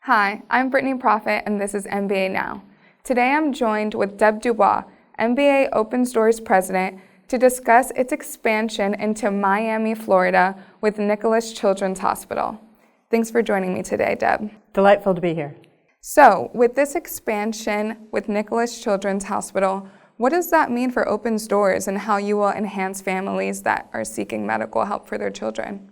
Hi, I'm Brittney Prophete, and this is MBANow. Today I'm joined with Deb DuBois, MBA Opens Doors President, to discuss its expansion into Miami, Florida with Nicklaus Children's Hospital. Thanks for joining me today, Deb. Delightful to be here. So, with this expansion with Nicklaus Children's Hospital, what does that mean for Opens Doors and how you will enhance families that are seeking medical help for their children?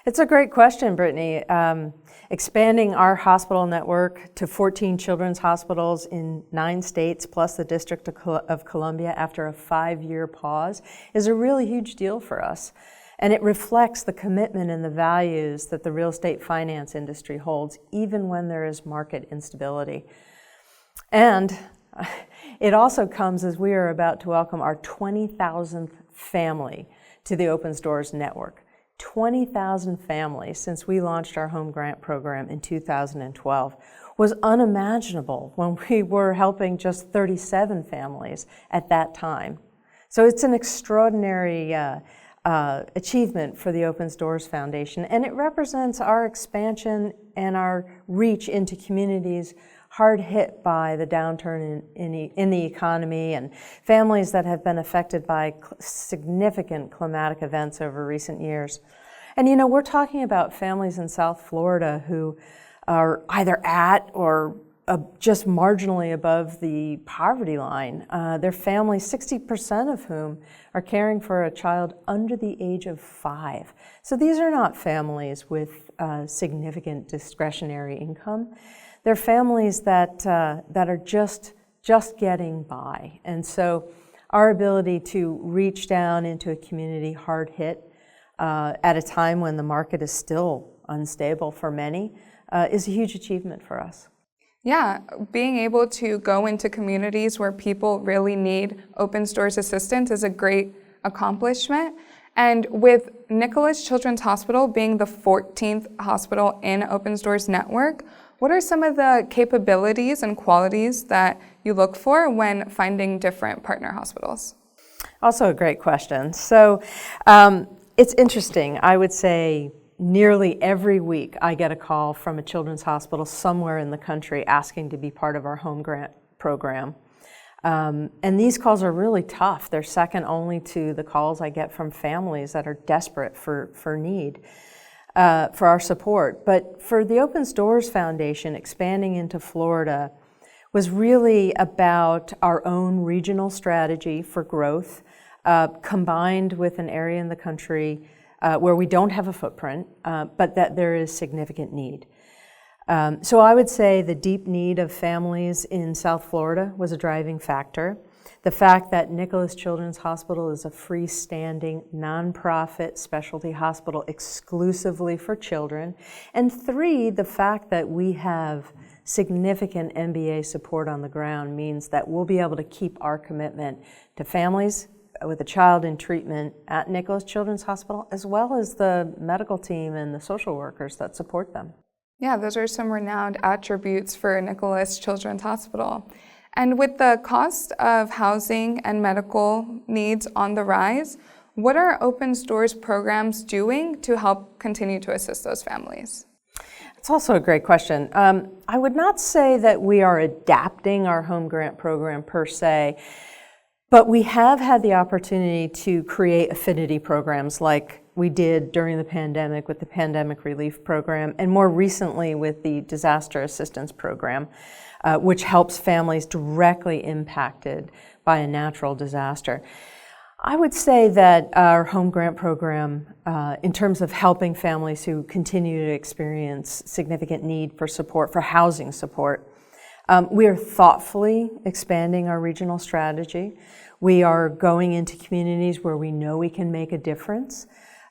It's a great question, Brittney. Expanding our hospital network to 14 children's hospitals in 9 states plus the District of Columbia after a 5-year pause is a really huge deal for us. And it reflects the commitment and the values that the real estate finance industry holds, even when there is market instability. And it also comes as we are about to welcome our 20,000th family to the Opens Doors network. 20,000 families since we launched our home grant program in 2012 was unimaginable when we were helping just 37 families at that time. So it's an extraordinary achievement for the Opens Doors Foundation, and it represents our expansion and our reach into communities hard hit by the downturn in the economy and families that have been affected by significant climatic events over recent years. And you know, we're talking about families in South Florida who are either at or just marginally above the poverty line. Their families, 60% of whom are caring for a child under the age of 5. So these are not families with significant discretionary income. They're families that are just getting by. And so our ability to reach down into a community hard hit at a time when the market is still unstable for many is a huge achievement for us. Yeah, being able to go into communities where people really need Opens Doors assistance is a great accomplishment. And with Nicklaus Children's Hospital being the 14th hospital in Opens Doors network, what are some of the capabilities and qualities that you look for when finding different partner hospitals? Also a great question. So it's interesting. I would say nearly every week I get a call from a children's hospital somewhere in the country asking to be part of our home grant program. And these calls are really tough. They're second only to the calls I get from families that are desperate for need. For our support. But for the Opens Doors Foundation, expanding into Florida was really about our own regional strategy for growth, combined with an area in the country where we don't have a footprint, but that there is significant need. So I would say the deep need of families in South Florida was a driving factor. The fact that Nicklaus Children's Hospital is a freestanding, nonprofit specialty hospital exclusively for children. And 3, the fact that we have significant MBA support on the ground means that we'll be able to keep our commitment to families with a child in treatment at Nicklaus Children's Hospital, as well as the medical team and the social workers that support them. Yeah, those are some renowned attributes for Nicklaus Children's Hospital. And with the cost of housing and medical needs on the rise, what are Opens Doors programs doing to help continue to assist those families? It's also a great question. I would not say that we are adapting our home grant program per se, but we have had the opportunity to create affinity programs like we did during the pandemic with the Pandemic Relief Program, and more recently with the Disaster Assistance Program, which helps families directly impacted by a natural disaster. I would say that our home grant program, in terms of helping families who continue to experience significant need for support, for housing support, we are thoughtfully expanding our regional strategy. We are going into communities where we know we can make a difference.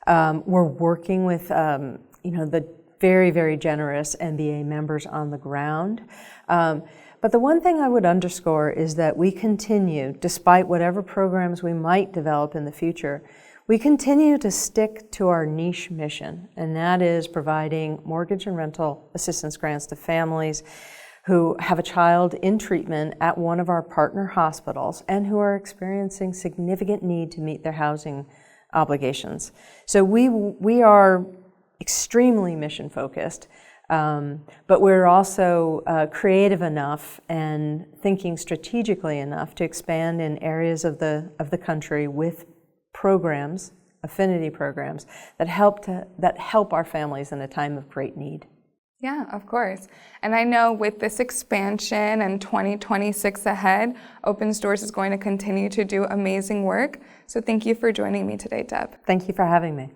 We're working with the very, very generous MBA members on the ground. But the one thing I would underscore is that we continue, despite whatever programs we might develop in the future, we continue to stick to our niche mission, and that is providing mortgage and rental assistance grants to families who have a child in treatment at one of our partner hospitals and who are experiencing significant need to meet their housing obligations. So we are extremely mission focused. But we're also creative enough and thinking strategically enough to expand in areas of the country with programs, affinity programs, that help our families in a time of great need. Yeah, of course. And I know with this expansion and 2026 ahead, Open Doors is going to continue to do amazing work. So thank you for joining me today, Deb. Thank you for having me.